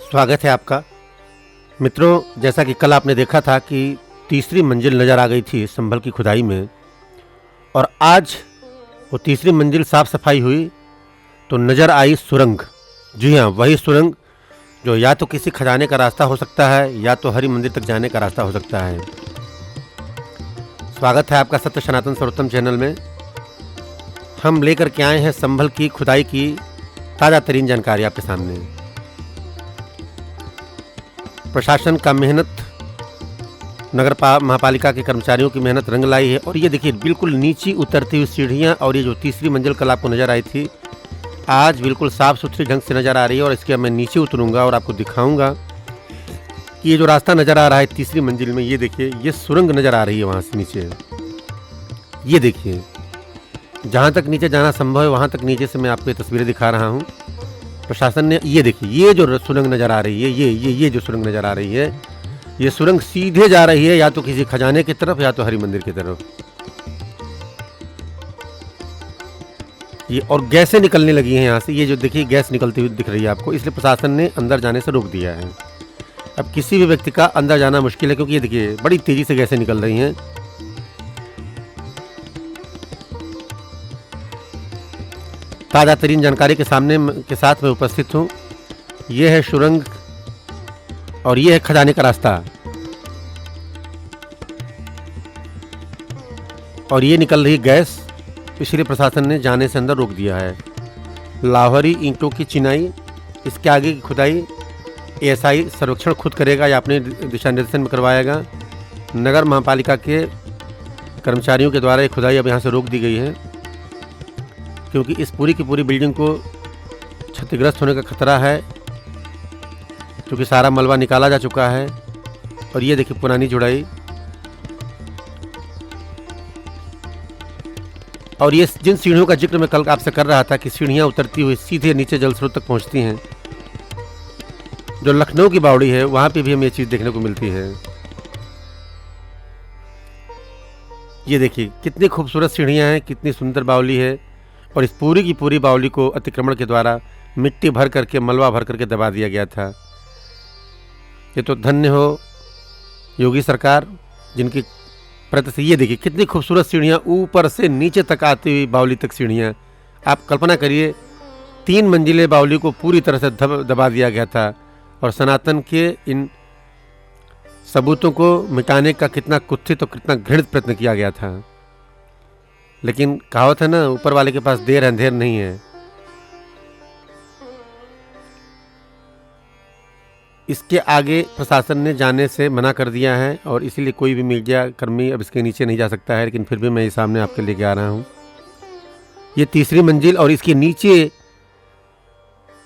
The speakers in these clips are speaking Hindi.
स्वागत है आपका। मित्रों, जैसा कि कल आपने देखा था कि तीसरी मंजिल नज़र आ गई थी संभल की खुदाई में, और आज वो तीसरी मंजिल साफ सफाई हुई तो नज़र आई सुरंग। जी हाँ, वही सुरंग जो या तो किसी खजाने का रास्ता हो सकता है या तो हरि मंदिर तक जाने का रास्ता हो सकता है। स्वागत है आपका सत्य सनातन सर्वोत्तम चैनल में। हम लेकर के आए हैं संभल की खुदाई की ताज़ा तरीन जानकारी आपके सामने। प्रशासन का मेहनत, नगर महापालिका के कर्मचारियों की मेहनत रंग लाई है। और ये देखिए, बिल्कुल नीचे उतरती हुई सीढ़ियाँ, और ये जो तीसरी मंजिल कल आपको नज़र आई थी, आज बिल्कुल साफ़ सुथरी ढंग से नज़र आ रही है। और इसके मैं नीचे उतरूँगा और आपको दिखाऊँगा कि ये जो रास्ता नज़र आ रहा है तीसरी मंजिल में, ये देखिए, ये सुरंग नज़र आ रही है वहाँ से नीचे। ये देखिए, जहाँ तक नीचे जाना संभव है वहाँ तक नीचे से मैं आपको ये तस्वीरें दिखा रहा हूँ। प्रशासन ने, ये देखिए, ये जो सुरंग नज़र आ रही है, ये जो सुरंग नज़र आ रही है, ये सुरंग सीधे जा रही है या तो किसी खजाने की तरफ या तो हरि मंदिर की तरफ। ये और गैसें निकलने लगी हैं यहाँ से। ये जो देखिए, गैस निकलती हुई दिख रही है आपको, इसलिए प्रशासन ने अंदर जाने से रोक दिया है। अब किसी भी व्यक्ति का अंदर जाना मुश्किल है, क्योंकि ये देखिए, बड़ी तेज़ी से गैसें निकल रही हैं। ताज़ा तरीन जानकारी के साथ मैं उपस्थित हूँ। ये है सुरंग और ये है खजाने का रास्ता, और ये निकल रही गैस, इसलिए प्रशासन ने जाने से अंदर रोक दिया है। लाहौरी ईंटों की चिनाई, इसके आगे की खुदाई एएसआई सर्वेक्षण खुद करेगा या अपने दिशा निर्देशन में करवाएगा। नगर महापालिका के कर्मचारियों के द्वारा ये खुदाई अब यहाँ से रोक दी गई है, क्योंकि इस पूरी की पूरी बिल्डिंग को क्षतिग्रस्त होने का खतरा है, क्योंकि सारा मलबा निकाला जा चुका है। और ये देखिए पुरानी जुड़ाई, और ये जिन सीढ़ियों का जिक्र मैं कल आपसे कर रहा था कि सीढ़ियाँ उतरती हुई सीधे नीचे जल स्रोत तक पहुँचती हैं, जो लखनऊ की बावड़ी है वहाँ पे भी हमें ये चीज़ देखने को मिलती है। ये देखिए, कितनी खूबसूरत सीढ़ियाँ हैं, कितनी सुंदर बावली है, और इस पूरी की पूरी बावली को अतिक्रमण के द्वारा मिट्टी भर करके, मलबा भर करके दबा दिया गया था। ये तो धन्य हो योगी सरकार, जिनकी प्रति से ये देखिए कितनी खूबसूरत सीढ़ियाँ, ऊपर से नीचे तक आती हुई बावली तक सीढ़ियाँ। आप कल्पना करिए, 3 मंजिले बावली को पूरी तरह से दबा दिया गया था, और सनातन के इन सबूतों को मिटाने का कितना कुत्सित और कितना घृणित प्रयत्न किया गया था। लेकिन कहावत है ना, ऊपर वाले के पास देर अंधेर नहीं है। इसके आगे प्रशासन ने जाने से मना कर दिया है, और इसीलिए कोई भी मीडिया कर्मी अब इसके नीचे नहीं जा सकता है। लेकिन फिर भी मैं ये सामने आपके लेके आ रहा हूँ। ये तीसरी मंजिल और इसके नीचे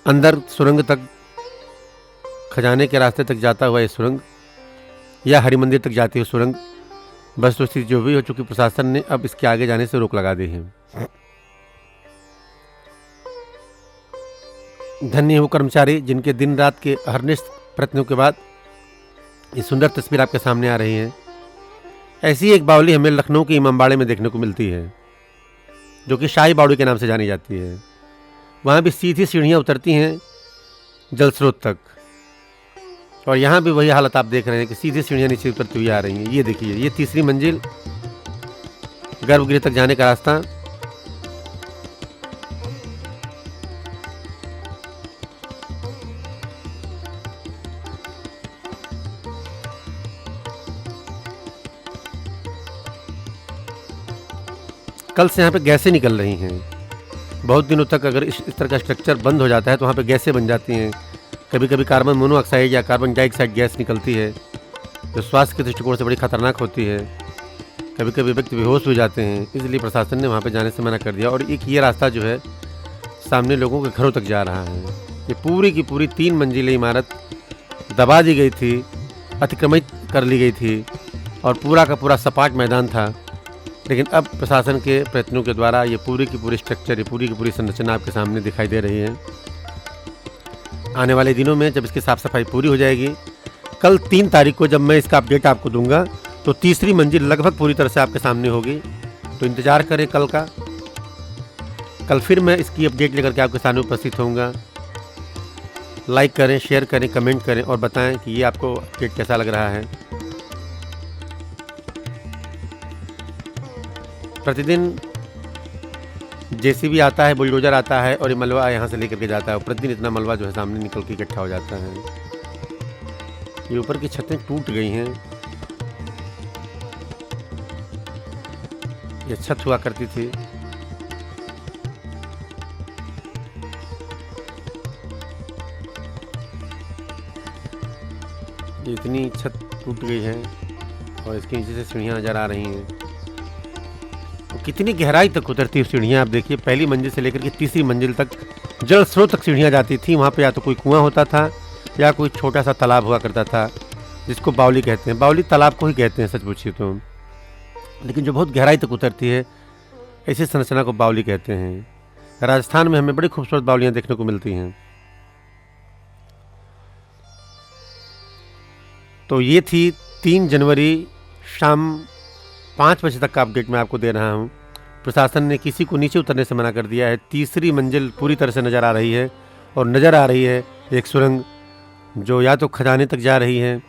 अंदर सुरंग तक, खजाने के रास्ते तक जाता हुआ ये सुरंग, या हरि मंदिर तक जाती हुई सुरंग, बस तो स्थिति जो भी हो चुकी, प्रशासन ने अब इसके आगे जाने से रोक लगा दी है। धन्य वो कर्मचारी जिनके दिन रात के अहर्निश प्रयत्नों के बाद ये सुंदर तस्वीर आपके सामने आ रही है। ऐसी एक बावली हमें लखनऊ के इमामबाड़े में देखने को मिलती है, जो कि शाही बावड़ी के नाम से जानी जाती है। वहाँ भी सीधी सीढ़ियाँ उतरती हैं जल स्रोत तक, और यहाँ भी वही हालत आप देख रहे हैं कि सीधी सीढ़ियाँ नीचे उतरती हुई आ रही हैं। ये देखिए, ये तीसरी मंजिल, गर्भगृह तक जाने का रास्ता। कल से यहाँ पे गैसें निकल रही हैं। बहुत दिनों तक अगर इस तरह का स्ट्रक्चर बंद हो जाता है तो वहाँ पे गैसें बन जाती हैं। कभी कभी कार्बन मोनोऑक्साइड या कार्बन डाइऑक्साइड गैस निकलती है, जो स्वास्थ्य के दृष्टिकोण से बड़ी खतरनाक होती है। कभी कभी व्यक्ति बेहोश हो जाते हैं, इसलिए प्रशासन ने वहाँ पे जाने से मना कर दिया। और एक ये रास्ता जो है सामने लोगों के घरों तक जा रहा है। ये पूरी की पूरी 3 मंजिली इमारत दबा दी गई थी, अतिक्रमित कर ली गई थी, और पूरा का पूरा सपाट मैदान था। लेकिन अब प्रशासन के प्रयत्नों के द्वारा ये पूरी की पूरी स्ट्रक्चर, ये पूरी की पूरी संरचना आपके सामने दिखाई दे रही है। आने वाले दिनों में जब इसकी साफ़ सफाई पूरी हो जाएगी, कल 3 तारीख को जब मैं इसका अपडेट आपको दूंगा, तो तीसरी मंजिल लगभग पूरी तरह से आपके सामने होगी। तो इंतज़ार करें कल का। कल फिर मैं इसकी अपडेट लेकर के आपके सामने उपस्थित होऊंगा। लाइक करें, शेयर करें, कमेंट करें और बताएं कि ये आपको अपडेट कैसा लग रहा है। प्रतिदिन जेसीबी आता है, बुलडोज़र आता है और ये मलबा यहाँ से लेकर के जाता है और प्रतिदिन इतना मलबा जो है सामने निकल के इकट्ठा हो जाता है। ये ऊपर की छतें टूट गई हैं। ये छत हुआ करती थी। ये इतनी छत टूट गई है और इसके नीचे से सीढ़ियाँ नज़र आ रही हैं। तो कितनी गहराई तक उतरती है सीढ़ियाँ, आप देखिए। पहली मंजिल से लेकर के तीसरी मंजिल तक जल स्रोत तक सीढ़ियाँ जाती थी। वहाँ पे या तो कोई कुआँ होता था या कोई छोटा सा तालाब हुआ करता था, जिसको बावली कहते हैं। बावली तालाब को ही कहते हैं सच पूछिए तो, लेकिन जो बहुत गहराई तक उतरती है ऐसी संरचना को बावली कहते हैं। राजस्थान में हमें बड़ी खूबसूरत बावलियाँ देखने को मिलती हैं। तो ये थी 3 जनवरी शाम 5 बजे तक का अपडेट मैं आपको दे रहा हूँ। प्रशासन ने किसी को नीचे उतरने से मना कर दिया है। तीसरी मंजिल पूरी तरह से नज़र आ रही है और नज़र आ रही है एक सुरंग जो या तो खजाने तक जा रही है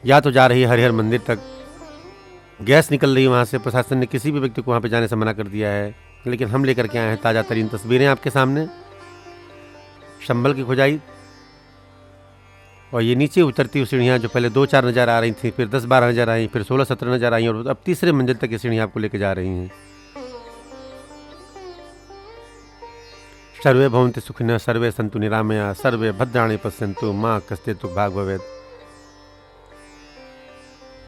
या तो जा रही है हरिहर मंदिर तक। गैस निकल रही है वहाँ से। प्रशासन ने किसी भी व्यक्ति को वहाँ पे जाने से मना कर दिया है, लेकिन हम लेकर के आए हैं ताज़ा तरीन तस्वीरें आपके सामने। संभल की खुदाई और ये नीचे उतरती हुई सीढ़ियाँ जो पहले 2-4 नज़र आ रही थी, फिर 10-12 नज़र आई, फिर 16-17 नज़र आई और अब तीसरे मंजिल तक ये सीढ़ियाँ आपको लेके जा रही हैं। सर्वे भवन्तु सुखिनः, सर्वे सन्तु निरामया, सर्वे भद्राणि पश्यन्तु, मा कश्चित् दुःखभाग् भवेत्।